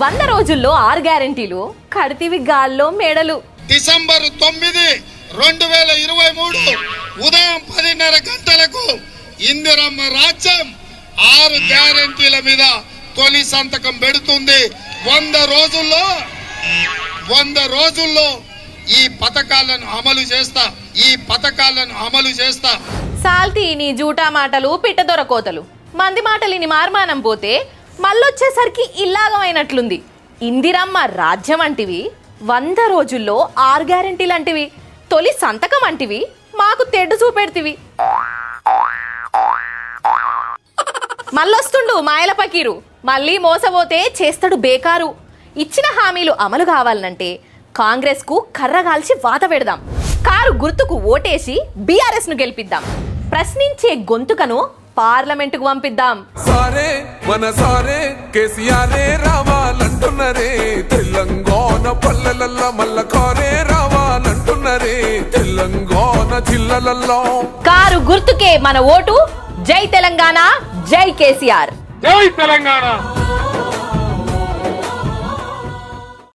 100 రోజుల్లో 6 గ్యారెంటీలు కడితివి గాల్లో మేడలు. డిసెంబర్ 9, 2023 ఉదయం 10:30 గంటలకు ఇందిరమ్మ రాజ్యం 6 గ్యారెంటీల మీద తొలి సంతకం పెడుతుంది. 100 రోజుల్లో ఈ పథకాలను అమలు చేస్తా. సాల్తీ నీ జూటా మాటలు పిట్టదొర కోతలు. మంది మాటలిని మార్మానం పోతే మళ్ళొచ్చేసరికి ఇల్లాగమైనట్లుంది. ఇందిరమ్మ రాజ్యం అంటివి, 100 రోజుల్లో 6 గ్యారెంటీలు అంటివి, తొలి సంతకం అంటివి, మాకు తెడ్డు చూపెడుతివి. మళ్ళొస్తుండు మాయల పకీరు, మళ్ళీ మోసపోతే చేస్తాడు బేకారు. ఇచ్చిన హామీలు అమలు కావాలంటే కాంగ్రెస్ కు కర్రగాల్చి వాత పెడదాం. కారు గుర్తుకు ఓటేసి బీఆర్ఎస్ ను గెలిపిద్దాం. ప్రశ్నించే గొంతుకను పార్లమెంటుకు పంపిద్దాం. సారే మన సారే కేసీఆరే రావాలంటున్నరే, తెలంగాణ పల్లెలల్ల మల్ల కారే రావాలంటున్నరే, తెలంగాణ జిల్లాలల్లో కారు గుర్తుకే మన ఓటు. జై తెలంగాణ, జై కేసీఆర్. జై తెలంగాణ.